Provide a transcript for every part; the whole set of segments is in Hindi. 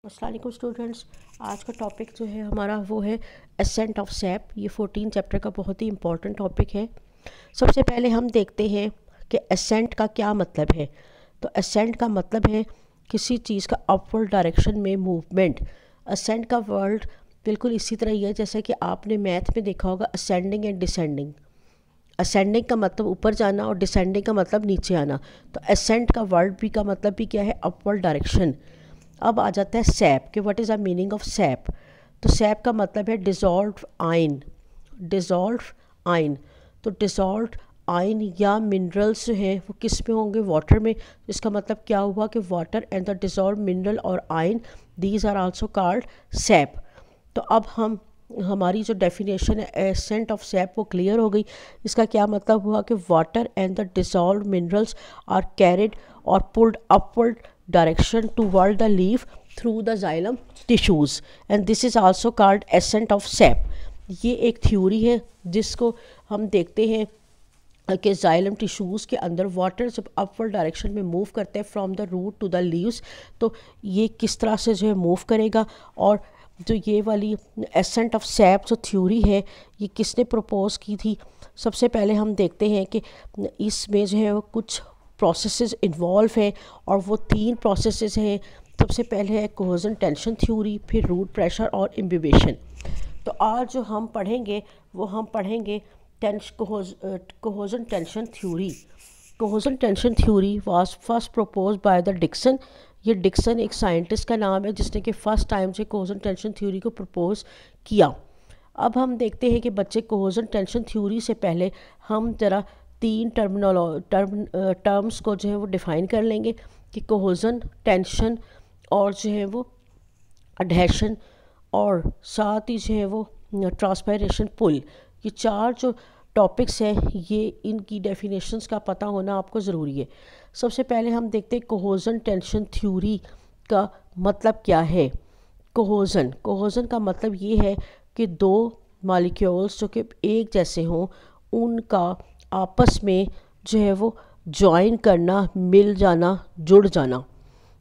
अस्सलाम वालेकुम स्टूडेंट्स। आज का टॉपिक जो है हमारा वो है एसेंट ऑफ सैप। ये 14 चैप्टर का बहुत ही इम्पॉर्टेंट टॉपिक है। सबसे पहले हम देखते हैं कि एसेंट का क्या मतलब है। तो एसेंट का मतलब है किसी चीज़ का अपवर्ड डायरेक्शन में मूवमेंट। एसेंट का वर्ड बिल्कुल इसी तरह ही है जैसे कि आपने मैथ में देखा होगा असेंडिंग एंड डिसेंडिंग। असेंडिंग का मतलब ऊपर जाना और डिसेंडिंग का मतलब नीचे आना। तो एसेंट का वर्ड भी का मतलब भी क्या है, अपवर्ड डायरेक्शन। अब आ जाता है सैप कि what is the meaning of SAP. तो सैप का मतलब है डिज़ोल्व आयन। डिज़ोल्व आयन, तो डिज़ोल्व आयन या मिनरल्स जो हैं वो किस में होंगे, वाटर में। इसका मतलब क्या हुआ कि water and the dissolve mineral और ion, these are also called sap. तो अब हमारी जो डेफिनेशन है एसेंट ऑफ सैप वो क्लियर हो गई। इसका क्या मतलब हुआ कि water and the dissolve minerals are carried और pulled upward direction toward the leaf through the xylem tissues and this is also called ascent of sap. ये एक थ्योरी है जिसको हम देखते हैं कि जाइलम टिश्यूज़ के अंदर वाटर जब अपवर्ड डायरेक्शन में मूव करते हैं from the root to the leaves, तो ये किस तरह से जो है मूव करेगा। और जो ये वाली एसेंट ऑफ सैप जो थ्योरी है ये किसने प्रपोज की थी। सबसे पहले हम देखते हैं कि इसमें जो है वो कुछ प्रोसेसेस इन्वॉल्व हैं और वो 3 प्रोसेसेस हैं। सबसे पहले है कोहेजन टेंशन थ्योरी, फिर रूट प्रेशर और इम्बिबेशन। तो आज जो हम पढ़ेंगे वो हम पढ़ेंगे cohesion tension theory. Cohesion tension theory was first propose by the Dixon. ये डिक्सन एक साइंटिस्ट का नाम है जिसने कि फ़र्स्ट टाइम से कोहेजन टेंशन थ्योरी को प्रपोज किया। अब हम देखते हैं कि बच्चे कोहेजन टेंशन थ्योरी से पहले हम ज़रा 3 टर्म्स को जो है वो डिफ़ाइन कर लेंगे कि कोहेजन टेंशन और जो है वो अडहेशन और साथ ही जो है वो ट्रांसपायरेशन पुल। ये 4 जो टॉपिक्स हैं ये इनकी डेफिनेशंस का पता होना आपको ज़रूरी है। सबसे पहले हम देखते हैं कोहेजन टेंशन थ्योरी का मतलब क्या है। कोहेजन का मतलब ये है कि 2 मॉलिक्यूल्स जो कि एक जैसे हों उनका आपस में जो है वो जॉइन करना, मिल जाना, जुड़ जाना।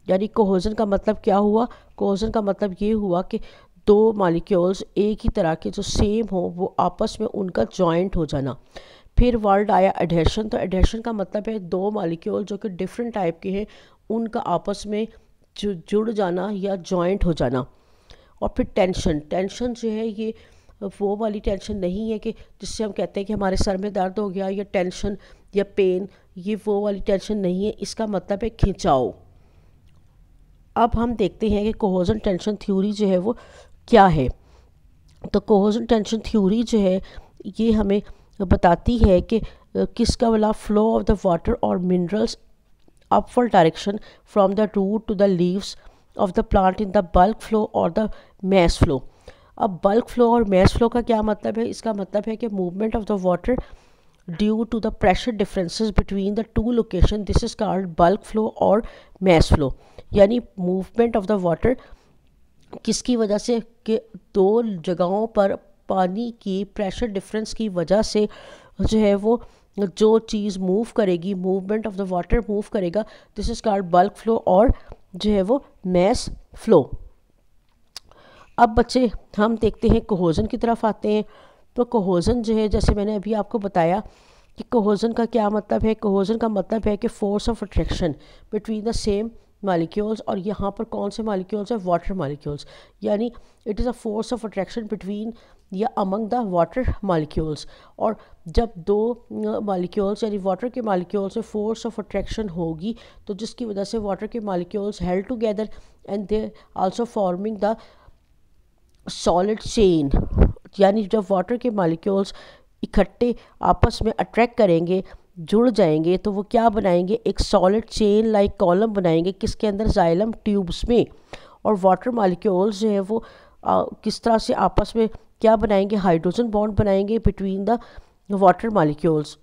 यानी कोहेजन का मतलब क्या हुआ, कोहेजन का मतलब ये हुआ कि 2 मॉलिक्यूल्स एक ही तरह के जो सेम हो वो आपस में उनका जॉइंट हो जाना। फिर वर्ड आया एडहेशन। तो एडहेशन का मतलब है 2 मॉलिक्यूल जो कि डिफरेंट टाइप के हैं उनका आपस में जुड़ जाना या जॉइंट हो जाना। और फिर टेंशन जो है ये वो वाली टेंशन नहीं है कि जिससे हम कहते हैं कि हमारे सर में दर्द हो गया, या टेंशन या पेन, ये वो वाली टेंशन नहीं है। इसका मतलब है खिंचाव। अब हम देखते हैं कि कोहेजन टेंशन थ्योरी जो है वो क्या है। तो कोहेजन टेंशन थ्योरी जो है ये हमें बताती है कि किसका वाला फ्लो ऑफ द वाटर और minerals upward direction from the root to the leaves of the plant in the bulk flow or the mass flow। अब bulk flow और mass flow का क्या मतलब है, इसका मतलब है कि movement of the water due to the pressure differences between the two locations, this is called bulk flow और mass flow। यानी movement of the water किसकी वजह से कि 2 जगहों पर पानी की प्रेशर डिफरेंस की वजह से जो है वो जो चीज़ मूव करेगी, movement of the water move करेगा, this is called bulk flow और जो है वो मैस फ्लो। अब बच्चे हम देखते हैं कोहेजन की तरफ आते हैं। तो कोहेजन जो है जैसे मैंने अभी आपको बताया कि कोहेजन का क्या मतलब है। कोहेजन का मतलब है कि force of attraction between the same molecules, और यहाँ पर कौन से मॉलिक्यूल्स है, वाटर मॉलिक्यूल्स। यानी it is a force of attraction between या अमंग द वाटर मॉलिक्यूल्स। और जब 2 मॉलिक्यूल्स यानी वाटर के मॉलिक्यूल्स में फोर्स ऑफ अट्रैक्शन होगी तो जिसकी वजह से वाटर के molecules held together and they also forming the solid chain. यानी जब वाटर के मॉलिक्यूल्स इकट्ठे आपस में अट्रैक्ट करेंगे, जुड़ जाएंगे, तो वो क्या बनाएंगे, एक सॉलिड चेन लाइक कॉलम बनाएंगे किसके अंदर, जाइलम ट्यूब्स में। और वाटर मॉलिक्यूल्स जो है वो किस तरह से आपस में क्या बनाएंगे, हाइड्रोजन बॉन्ड बनाएंगे बिटवीन द वाटर मॉलिक्यूल्स।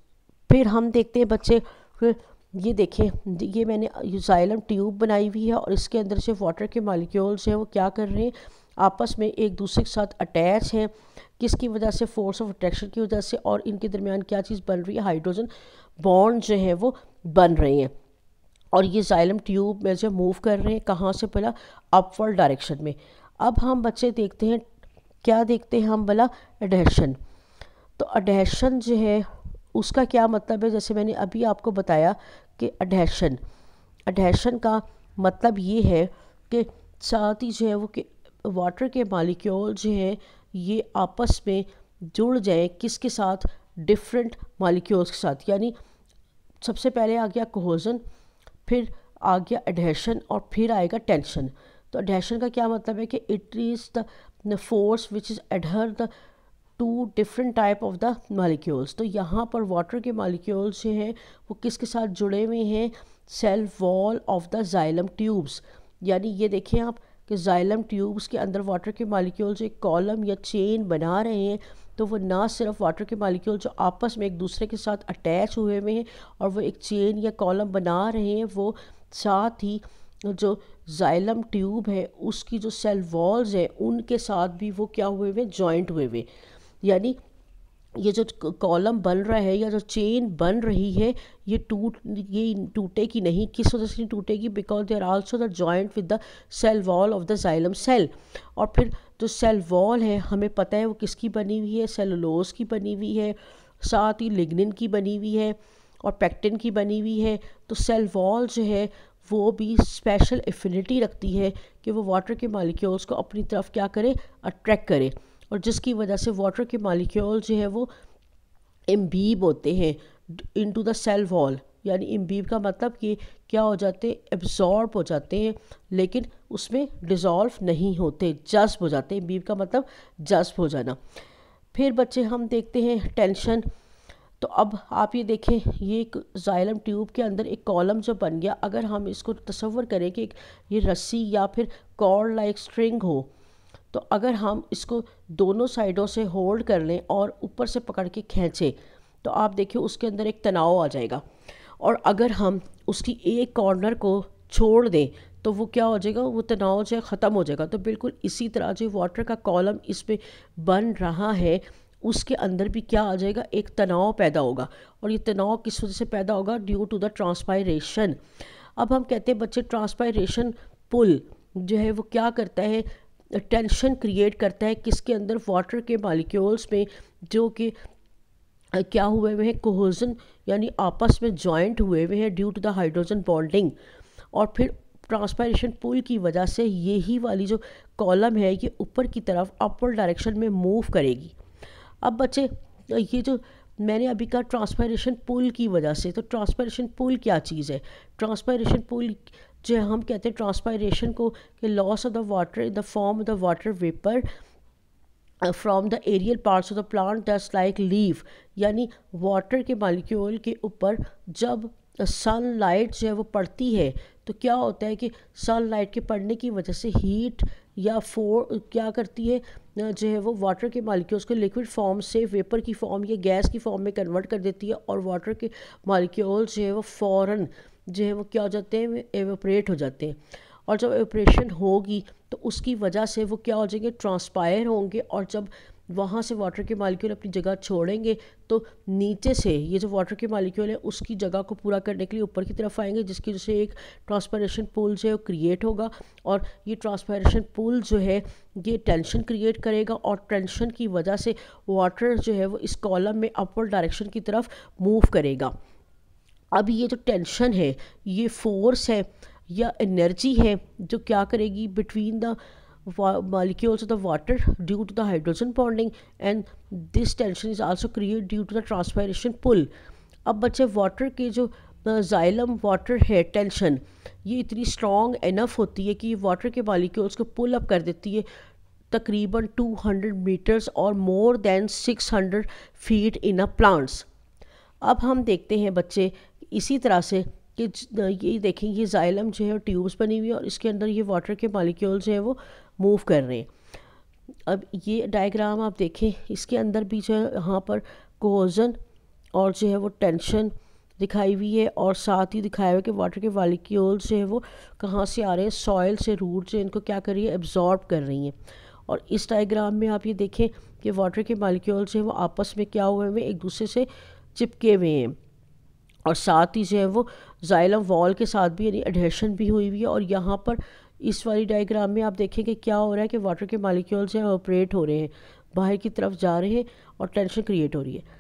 फिर हम देखते हैं बच्चे फिर ये देखें, ये मैंने जाइलम ट्यूब बनाई हुई है और इसके अंदर से वाटर के मॉलिक्यूल्स हैं वो क्या कर रहे हैं, आपस में एक दूसरे के साथ अटैच हैं। किसकी वजह से, फोर्स ऑफ अट्रैक्शन की वजह से। और इनके दरमियान क्या चीज़ बन रही है, हाइड्रोजन बॉन्ड जो है वो बन रहे हैं। और ये जाइलम ट्यूब में जो मूव कर रहे हैं कहाँ से भला, अपवर्ड डायरेक्शन में। अब हम बच्चे देखते हैं, क्या देखते हैं हम भला, एडहेशन। तो एडहेशन जो है उसका क्या मतलब है, जैसे मैंने अभी आपको बताया कि एडहेशन का मतलब ये है कि साथ ही जो है वो कि वाटर के मॉलिक्यूल जो है ये आपस में जुड़ जाए, किसके साथ, डिफरेंट मॉलिक्यूल्स के साथ। यानी सबसे पहले आ गया कोहेजन, फिर आ गया एडहेशन और फिर आएगा टेंशन। तो एडहेशन का क्या मतलब है कि it is the force which is एडहर the two different type of the molecules. तो यहाँ पर वाटर के मॉलिक्यूल्स जो हैं वो किसके साथ जुड़े हुए हैं, cell wall of the xylem tubes. यानी ये देखें आप कि जाइलम ट्यूब्स के अंदर वाटर के मॉलिक्यूल्स एक कॉलम या चेन बना रहे हैं। तो वो ना सिर्फ वाटर के मॉलिक्यूल जो आपस में एक दूसरे के साथ अटैच हुए हुए हैं और वो एक चेन या कॉलम बना रहे हैं, वो साथ ही जो जाइलम ट्यूब है उसकी जो सेल वॉल्स हैं उनके साथ भी वो क्या हुए हुए, जॉइंट हुए हुए। यानी ये जो कॉलम बन रहा है या जो चेन बन रही है ये टूटेगी नहीं। किस वजह से नहीं टूटेगी, because they are also the joint with the cell wall of the xylem cell. और फिर जो सेल वॉल है हमें पता है वो किसकी बनी हुई है, सेलुलोज की बनी हुई है, साथ ही लिग्निन की बनी हुई है और पेक्टिन की बनी हुई है। तो सेल वॉल जो है वो भी स्पेशल एफिनिटी रखती है कि वो वाटर के मॉलिक्यूल्स को अपनी तरफ क्या करे, अट्रैक्ट करे, और जिसकी वजह से वाटर के मॉलिक्यूल जो है वो इम्बीब होते हैं इनटू द सेल वॉल। यानी इम्बीब का मतलब कि क्या हो जाते हैं, एब्जॉर्ब हो जाते हैं, लेकिन उसमें डिज़ोल्व नहीं होते, जज्ब हो जाते हैं। इम्बीब का मतलब जज्ब हो जाना। फिर बच्चे हम देखते हैं टेंशन। तो अब आप ये देखें, ये एक जाइलम ट्यूब के अंदर एक कॉलम जो बन गया, अगर हम इसको तसव्वुर करें कि ये रस्सी या फिर कॉर्ड लाइक स्ट्रिंग हो, तो अगर हम इसको दोनों साइडों से होल्ड कर लें और ऊपर से पकड़ के खींचें तो आप देखिए उसके अंदर एक तनाव आ जाएगा। और अगर हम उसकी एक कॉर्नर को छोड़ दें तो वो क्या हो जाएगा, वो तनाव जो है ख़त्म हो जाएगा। तो बिल्कुल इसी तरह जो वाटर का कॉलम इस पे बन रहा है उसके अंदर भी क्या आ जाएगा, एक तनाव पैदा होगा। और ये तनाव किस वजह से पैदा होगा, ड्यू टू द ट्रांसपायरेशन। अब हम कहते हैं बच्चे ट्रांसपायरेशन पुल जो है वो क्या करता है, टेंशन क्रिएट करता है किसके अंदर, वाटर के मॉलिक्यूल्स में, जो कि क्या हुए हुए हैं, कोहेजन यानी आपस में जॉइंट हुए हुए हैं due to the hydrogen bonding. और फिर ट्रांसपायरेशन पुल की वजह से यही वाली जो कॉलम है ये ऊपर की तरफ अपवर्ड डायरेक्शन में मूव करेगी। अब बच्चे ये जो मैंने अभी कहा ट्रांसपायरेशन पुल की वजह से, तो ट्रांसपायरेशन पुल क्या चीज़ है, ट्रांसपायरेशन पुल जो हम कहते हैं ट्रांसपायरेशन को कि loss of the water in the form of the water vapour from the aerial parts of the plant that's like leaf. यानी वाटर के मॉलिक्यूल के ऊपर जब सनलाइट जो है वो पड़ती है तो क्या होता है कि सनलाइट के पड़ने की वजह से हीट या क्या करती है जो है वो वाटर के मॉलिक्यूल्स को लिक्विड फॉर्म से वेपर की फॉर्म या गैस की फॉर्म में कन्वर्ट कर देती है, और वाटर के मॉलिक्यूल्स जो है वो फ़ौरन जो है वो क्या हो जाते हैं, एवेपोरेट हो जाते हैं। और जब एवेपोरेशन होगी तो उसकी वजह से वो क्या हो जाएंगे, ट्रांसपायर होंगे, और जब वहाँ से वाटर के मॉलिक्यूल अपनी जगह छोड़ेंगे तो नीचे से ये जो वाटर के मॉलिक्यूल है उसकी जगह को पूरा करने के लिए ऊपर की तरफ आएंगे, जिसकी वजह से एक ट्रांसपायरेशन पूल जो है वो क्रिएट होगा। और ये ट्रांसपायरेशन पूल जो है ये टेंशन क्रिएट करेगा, और टेंशन की वजह से वाटर जो है वो इस कॉलम में अपवर्ड डायरेक्शन की तरफ मूव करेगा। अब ये जो टेंशन है ये फोर्स है या एनर्जी है जो क्या करेगी between the molecules of the water due to the hydrogen bonding, and this tension is also created due to the transpiration pull। अब बच्चे वाटर के जो जाइलम वाटर है टेंशन ये इतनी स्ट्रॉन्ग इनफ होती है कि वाटर के मॉलिक्यूल्स को पुल अप कर देती है तकरीबन 200 मीटर्स और more than 600 feet in a plants. अब हम देखते हैं बच्चे इसी तरह से कि ये देखें, ये जाइलम जो है ट्यूब्स बनी हुई है और इसके अंदर ये वाटर के मॉलिक्यूल जो है वो मूव कर रहे हैं। अब ये डायग्राम आप देखें, इसके अंदर भी जो है यहाँ पर कोहेजन और जो है वो टेंशन दिखाई हुई है, और साथ ही दिखाया हुआ है कि वाटर के मॉलिक्यूल्स जो है वो कहाँ से आ रहे हैं, सॉइल से, रूट से इनको क्या कर रही है, एब्जॉर्ब कर रही हैं। और इस डायग्राम में आप ये देखें कि वाटर के मॉलिक्यूल्स जो है वो आपस में क्या हुए हुए, एक दूसरे से चिपके हुए हैं। और साथ ही जो है वो जाइलम वॉल के साथ भी यानी एडहेशन भी हुई हुई है। और यहाँ पर इस वाली डायग्राम में आप देखेंगे क्या हो रहा है कि वाटर के मॉलिक्यूल्स हैं ऑपरेट हो रहे हैं, बाहर की तरफ जा रहे हैं और टेंशन क्रिएट हो रही है।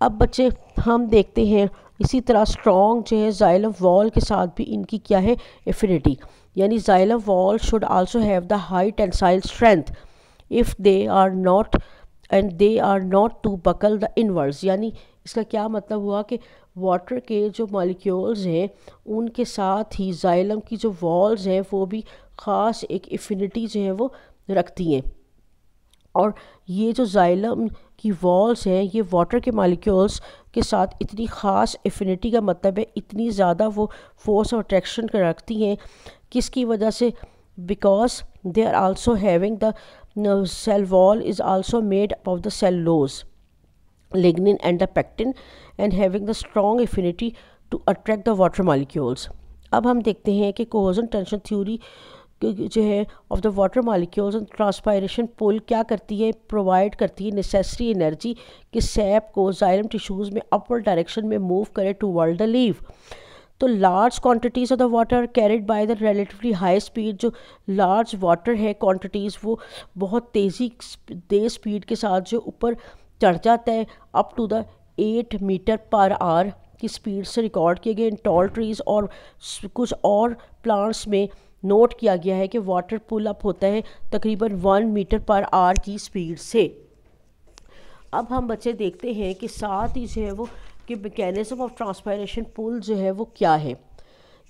अब बच्चे हम देखते हैं इसी तरह स्ट्रॉन्ग जो है जाइलम वॉल के साथ भी इनकी क्या है एफिनिटी, यानी xylem wall should also have the high tensile strength if they are not and they are not to buckle the inwards. यानी इसका क्या मतलब हुआ कि वाटर के जो मॉलिक्यूल्स हैं उनके साथ ही जाइलम की जो वॉल्स हैं वो भी ख़ास एक एफिनिटी जो है वो रखती हैं। और ये जो जाइलम की वॉल्स हैं ये वाटर के मॉलिक्यूल्स के साथ इतनी ख़ास एफिनिटी का मतलब है इतनी ज़्यादा वो फोर्स और अट्रैक्शन रखती हैं, किसकी वजह से, because they are also having the cell wall is also made up of the cellulose, lignin and the pectin and having the strong affinity to attract the water molecules। अब हम देखते हैं कि कोहेजन टेंशन थ्योरी जो है of the water molecules and transpiration pull क्या करती है, प्रोवाइड करती है नेसेसरी एनर्जी कि सैप को जाइलम टिश्यूज़ में अपवर्ड डायरेक्शन में मूव करे टुवर्ड द लीफ। तो large quantities of the water carried by the relatively high speed, जो लार्ज वाटर है क्वांटिटीज़ वो बहुत तेज़ स्पीड के साथ जो ऊपर चढ़ जाता है up to the 8 metre per hour की स्पीड से रिकॉर्ड किए गए इन टॉल ट्रीज़। और कुछ और प्लांट्स में नोट किया गया है कि वाटर पुल अप होता है तकरीबन 1 मीटर पर आवर की स्पीड से। अब हम बच्चे देखते हैं कि साथ ही जो है वो कि मैकेनिज्म ऑफ ट्रांसपायरेशन पुल जो है वो क्या है,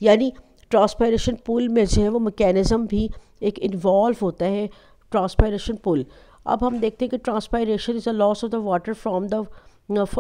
यानी ट्रांसपायरेशन पुल में जो है वो मैकेनिज्म भी एक इन्वॉल्व होता है ट्रांसपायरेशन पुल। अब हम देखते हैं कि transpiration is a loss of the water from the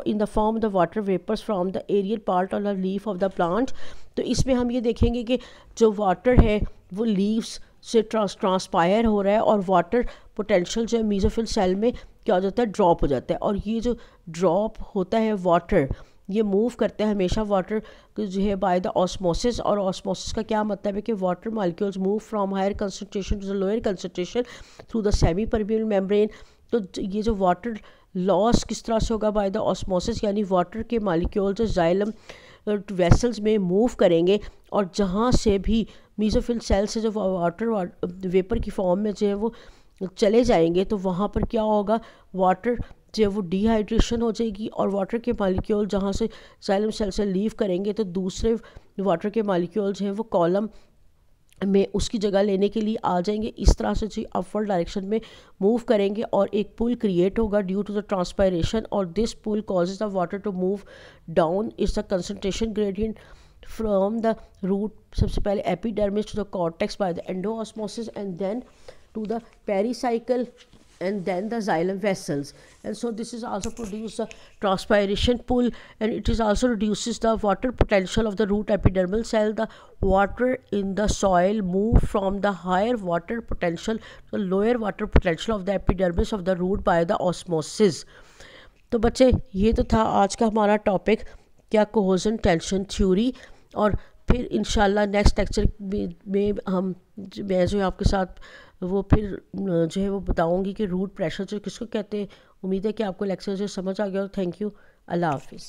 in the form of the water vapors from the aerial part of the leaf of the plant। तो इसमें हम ये देखेंगे कि जो वाटर है वो लीव्स से ट्रांसपायर हो रहा है और वाटर पोटेंशियल जो है मीजोफिल सेल में क्या हो जाता है, ड्रॉप हो जाता है। और ये जो ड्रॉप होता है वाटर ये मूव करता है हमेशा वाटर जो है बाय द ऑस्मोसिस। और ऑस्मोसिस का क्या मतलब है कि water molecules move from higher concentration to the lower concentration through the semi permeable membrane. तो ये जो वाटर लॉस किस तरह से होगा, बाय द ऑस्मोसिस, यानी वाटर के मॉलिक्यूल्स जो जाइलम वेसल्स में मूव करेंगे और जहाँ से भी मीजोफिल सेल से जो वाटर वेपर की फॉर्म में जो है वो चले जाएंगे तो वहाँ पर क्या होगा, वाटर जो है वो डिहाइड्रेशन हो जाएगी और वाटर के मॉलिक्यूल जहाँ से जाइलम सेल से लीव करेंगे तो दूसरे वाटर के मॉलिक्यूल जो हैं वो कॉलम में उसकी जगह लेने के लिए आ जाएंगे। इस तरह से जी अपवर्ड डायरेक्शन में मूव करेंगे और एक पुल क्रिएट होगा ड्यू टू द ट्रांसपायरेशन। और this pull causes the water to move down is the concentration gradient from the root, सबसे पहले epidermis to the cortex by the endosmosis and then to the pericycle and then the xylem vessels, and so this is also produce a transpiration pull and it is also reduces the water potential of the root epidermal cell. The water in the soil move from the higher water potential to the lower water potential of the epidermis of the root by the osmosis। तो बच्चे ये तो था आज का हमारा टॉपिक क्या कोहेजन टेंशन थ्योरी। और फिर इंशाल्लाह नेक्स्ट लेक्चर में मैं जो आपके साथ वो फिर जो है वो बताऊंगी कि रूट प्रेशर जो किसको कहते हैं। उम्मीद है कि आपको लेक्चर जो समझ आ गया हो। थैंक यू, अल्लाह हाफिज़।